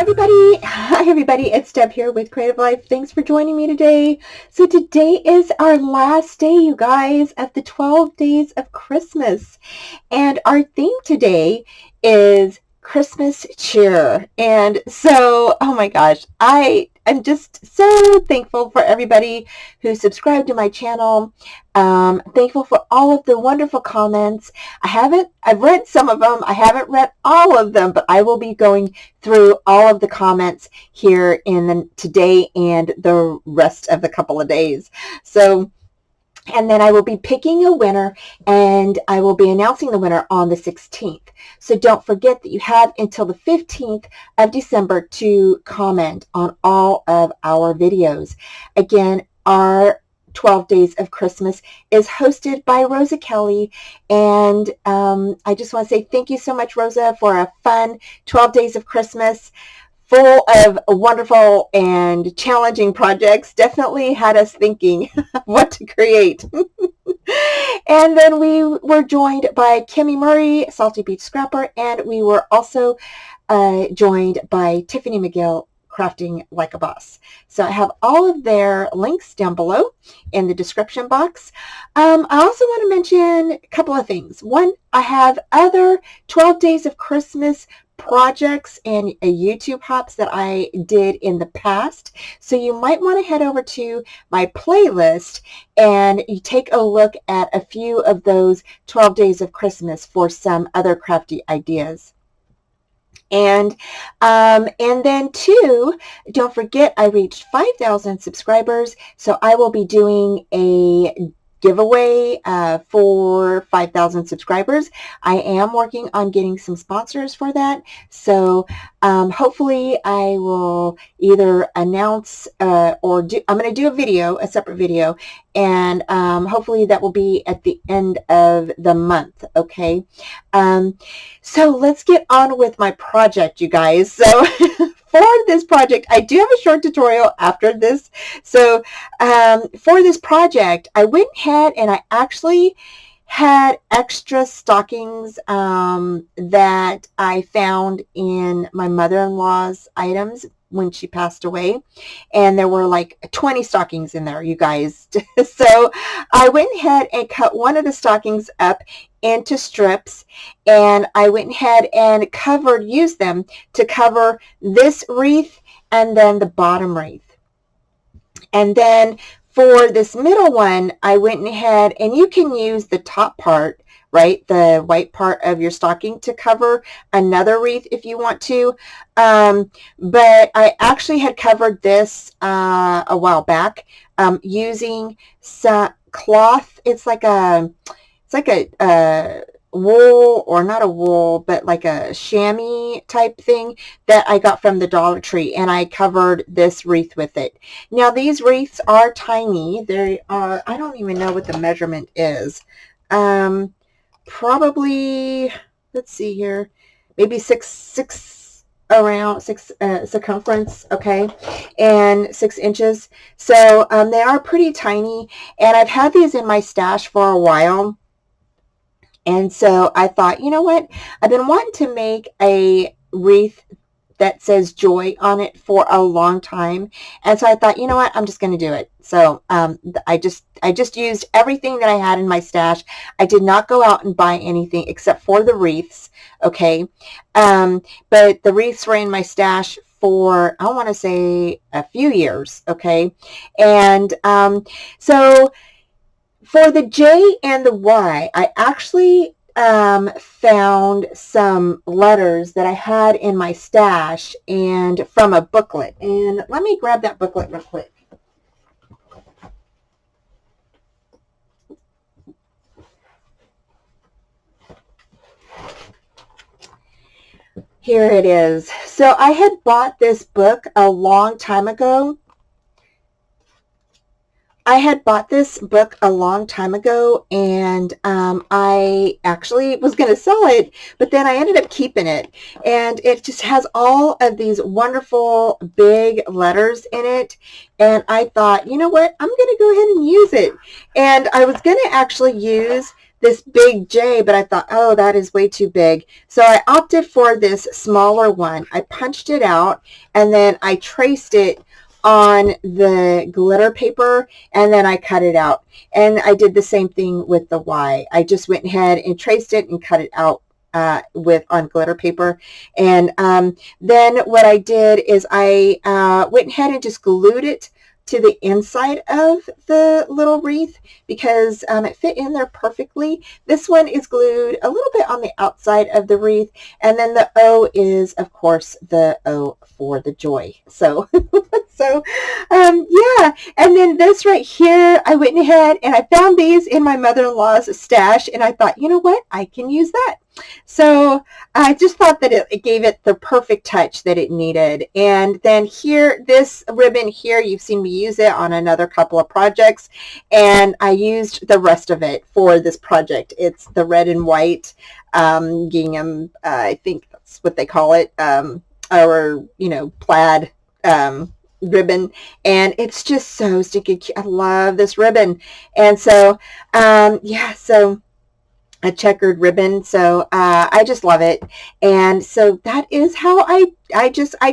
Hi everybody, it's Deb here with Creative Life. Thanks for joining me today. So today is our last day, you guys, of the 12 days of Christmas. And our theme today is Christmas cheer. And so, oh my gosh, I'm just so thankful for everybody who subscribed to my channel. Thankful for all of the wonderful comments. I've read some of them. I haven't read all of them, but I will be going through all of the comments here today and the rest of the couple of days. So, and then I will be picking a winner, and I will be announcing the winner on the 16th. So don't forget that you have until the 15th of December to comment on all of our videos. Again, our 12 Days of Christmas is hosted by Rosa Kelly, and I just want to say thank you so much, Rosa, for a fun 12 Days of Christmas full of wonderful and challenging projects. Definitely had us thinking what to create. And then we were joined by Kimmy Murray, Salty Beach Scrapper, and we were also joined by Tiffany McGill, Crafting Like a Boss. So I have all of their links down below in the description box. I also want to mention a couple of things. One, I have other 12 Days of Christmas projects and YouTube hops that I did in the past. So you might want to head over to my playlist and you take a look at a few of those 12 Days of Christmas for some other crafty ideas. And then two, don't forget I reached 5,000 subscribers, so I will be doing a giveaway for 5,000 subscribers. I am working on getting some sponsors for that, so hopefully I will either announce I'm going to do a separate video, and hopefully that will be at the end of the month. Okay, so let's get on with my project, you guys. So for this project, I do have a short tutorial after this. So for this project, I went ahead and I actually had extra stockings that I found in my mother-in-law's items when she passed away, and there were like 20 stockings in there, you guys. So I went ahead and cut one of the stockings up into strips, and I went ahead and used them to cover this wreath and then the bottom wreath. And then for this middle one, I went ahead, and you can use the top part, right, the white part of your stocking, to cover another wreath if you want to. But I actually had covered this a while back using some cloth. It's like a wool, or not a wool, but like a chamois type thing that I got from the Dollar Tree, and I covered this wreath with it. Now these wreaths are tiny. They are, I don't even know what the measurement is. Probably, let's see here, maybe around 6 circumference, okay, and 6 inches. So they are pretty tiny, and I've had these in my stash for a while. And so I thought, you know what? I've been wanting to make a wreath that says joy on it for a long time. And so I thought, you know what? I'm just going to do it. So I just used everything that I had in my stash. I did not go out and buy anything except for the wreaths. Okay. But the wreaths were in my stash for, I want to say, a few years. Okay. And so for the J and the Y, I actually found some letters that I had in my stash and from a booklet. And let me grab that booklet real quick. Here it is. So I had bought this book a long time ago. and I actually was going to sell it, but then I ended up keeping it, and it just has all of these wonderful big letters in it, and I thought, you know what, I'm going to go ahead and use it. And I was going to actually use this big J, but I thought, oh, that is way too big. So I opted for this smaller one. I punched it out and then I traced it on the glitter paper and then I cut it out. And I did the same thing with the Y. I just went ahead and traced it and cut it out with on glitter paper. And then what I did is I went ahead and just glued it to the inside of the little wreath because it fit in there perfectly. This one is glued a little bit on the outside of the wreath, and then the O is, of course, the O for the joy. So, yeah. And then this right here, I went ahead and I found these in my mother-in-law's stash, and I thought, you know what, I can use that. So I just thought that it gave it the perfect touch that it needed. And then here, this ribbon here, you've seen me use it on another couple of projects, and I used the rest of it for this project. It's the red and white gingham, I think that's what they call it, or, plaid ribbon, and it's just so stinking cute. I love this ribbon. And so, yeah, so a checkered ribbon. So I just love it. And so that is how I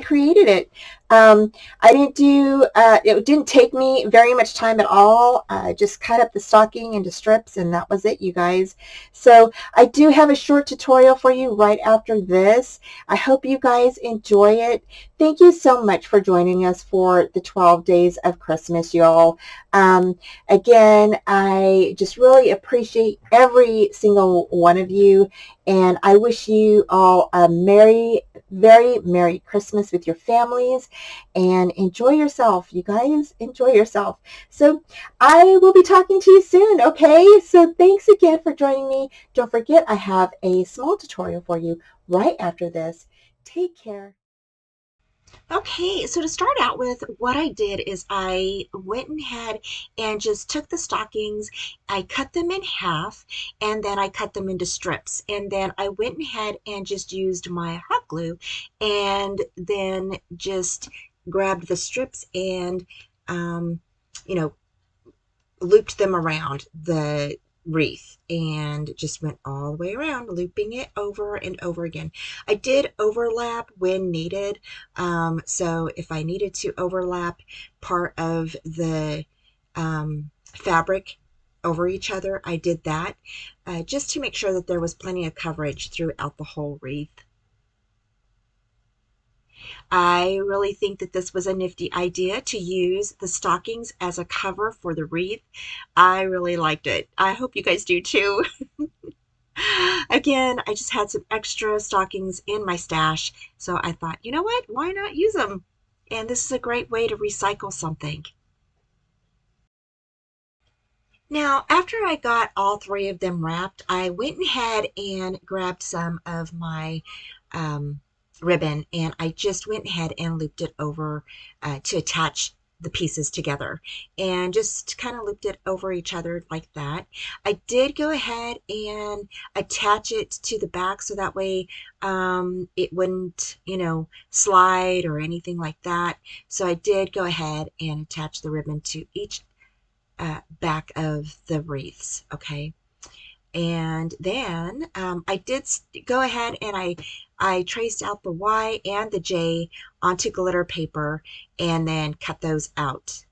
created it. I didn't do, it didn't take me very much time at all. I just cut up the stocking into strips and that was it, you guys. So I do have a short tutorial for you right after this. I hope you guys enjoy it. Thank you so much for joining us for the 12 days of Christmas, y'all. Again, I just really appreciate every single one of you, and I wish you all a very Merry Christmas with your families, and enjoy yourself, you guys. Enjoy yourself. So I will be talking to you soon, okay? So thanks again for joining me. Don't forget, I have a small tutorial for you right after this. Take care. Okay, so to start out with, what I did is I went ahead and just took the stockings, I cut them in half, and then I cut them into strips. And then I went ahead and just used my hot glue and then just grabbed the strips and, you know, looped them around the wreath and just went all the way around, looping it over and over again. I did overlap when needed. So if I needed to overlap part of the fabric over each other, I did that just to make sure that there was plenty of coverage throughout the whole wreath. I really think that this was a nifty idea to use the stockings as a cover for the wreath. I really liked it. I hope you guys do too. Again, I just had some extra stockings in my stash, so I thought, you know what? Why not use them? And this is a great way to recycle something. Now, after I got all three of them wrapped, I went ahead and grabbed some of my um, ribbon and I just went ahead and looped it over to attach the pieces together and just kind of looped it over each other like that. I did go ahead and attach it to the back so that way it wouldn't, slide or anything like that. So I did go ahead and attach the ribbon to each back of the wreaths, okay? And then I did go ahead and I traced out the Y and the J onto glitter paper and then cut those out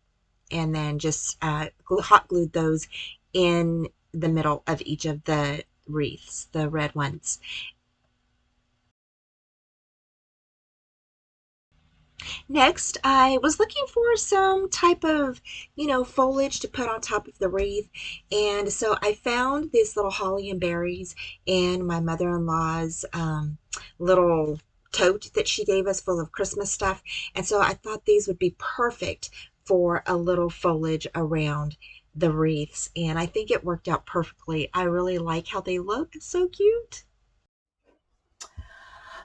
and then just hot glued those in the middle of each of the wreaths, the red ones. Next, I was looking for some type of, foliage to put on top of the wreath. And so I found these little holly and berries in my mother-in-law's little tote that she gave us full of Christmas stuff. And so I thought these would be perfect for a little foliage around the wreaths. And I think it worked out perfectly. I really like how they look. So cute.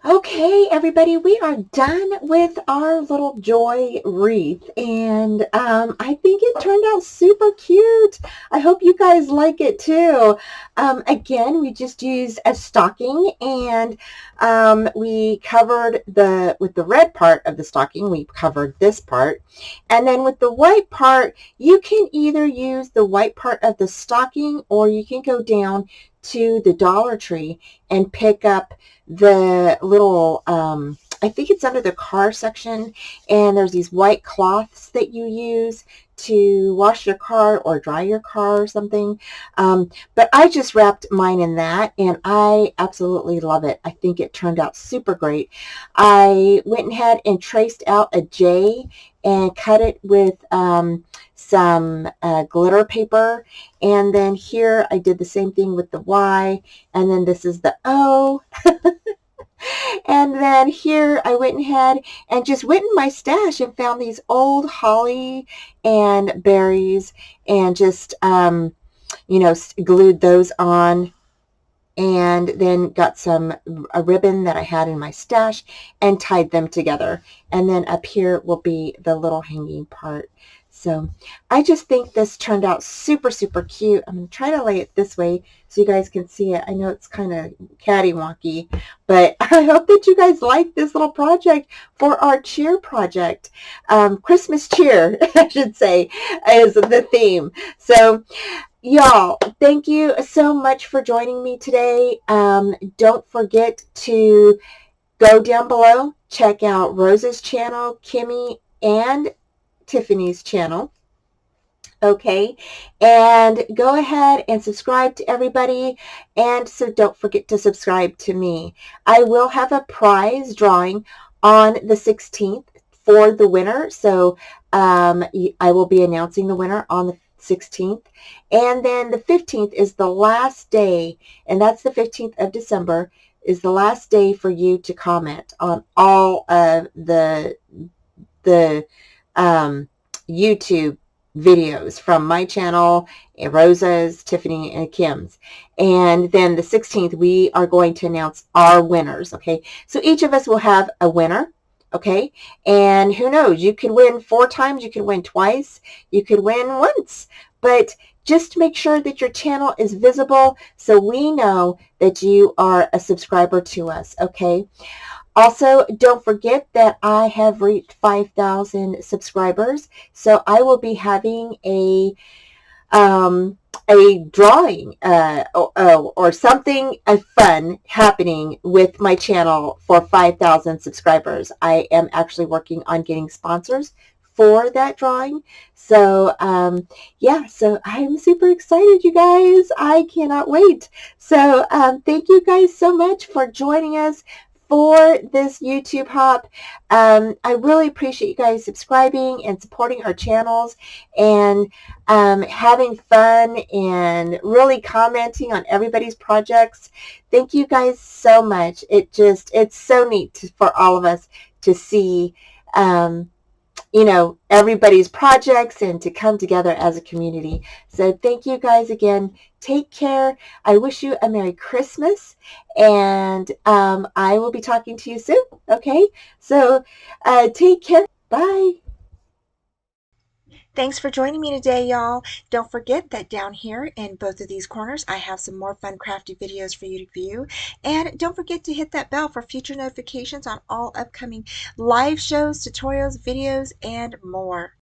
Okay, everybody, we are done with our little joy wreath, and I think it turned out super cute. I hope you guys like it too. Again, we just used a stocking, and we covered with the red part of the stocking, we covered this part, and then with the white part, you can either use the white part of the stocking, or you can go down to the Dollar Tree and pick up the little, I think it's under the car section, and there's these white cloths that you use to wash your car or dry your car or something. But I just wrapped mine in that, and I absolutely love it. I think it turned out super great. I went ahead and traced out a J and cut it with some glitter paper, and then here I did the same thing with the Y, and then this is the O. And then here I went ahead and just went in my stash and found these old holly and berries, and just, glued those on, and then got a ribbon that I had in my stash and tied them together. And then up here will be the little hanging part. So I just think this turned out super, super cute. I'm going to try to lay it this way so you guys can see it. I know it's kind of catty-wonky, but I hope that you guys like this little project for our cheer project. Christmas cheer, I should say, is the theme. So y'all, thank you so much for joining me today. Don't forget to go down below, check out Rosa's channel, Kimmy, and Tiffany's channel. Okay, and go ahead and subscribe to everybody, and so don't forget to subscribe to me. I will have a prize drawing on the 16th for the winner, so I will be announcing the winner on the 16th, and then the 15th is the last day, and that's the 15th of December, is the last day for you to comment on all of the YouTube videos from my channel, Rosa's, Tiffany, and Kim's. And then the 16th, we are going to announce our winners, okay? So each of us will have a winner, okay? And who knows, you could win 4 times, you could win twice, you could win once, but just make sure that your channel is visible so we know that you are a subscriber to us, okay? Also, don't forget that I have reached 5,000 subscribers, so I will be having a drawing or something fun happening with my channel for 5,000 subscribers. I am actually working on getting sponsors for that drawing. So yeah, so I'm super excited, you guys. I cannot wait. So thank you guys so much for joining us for this YouTube hop. I really appreciate you guys subscribing and supporting our channels, and having fun and really commenting on everybody's projects. Thank you guys so much. It's so neat for all of us to see everybody's projects and to come together as a community. So thank you guys again. Take care. I wish you a Merry Christmas, and I will be talking to you soon. Okay, so take care. Bye. Thanks for joining me today, y'all. Don't forget that down here in both of these corners, I have some more fun crafty videos for you to view. And don't forget to hit that bell for future notifications on all upcoming live shows, tutorials, videos, and more.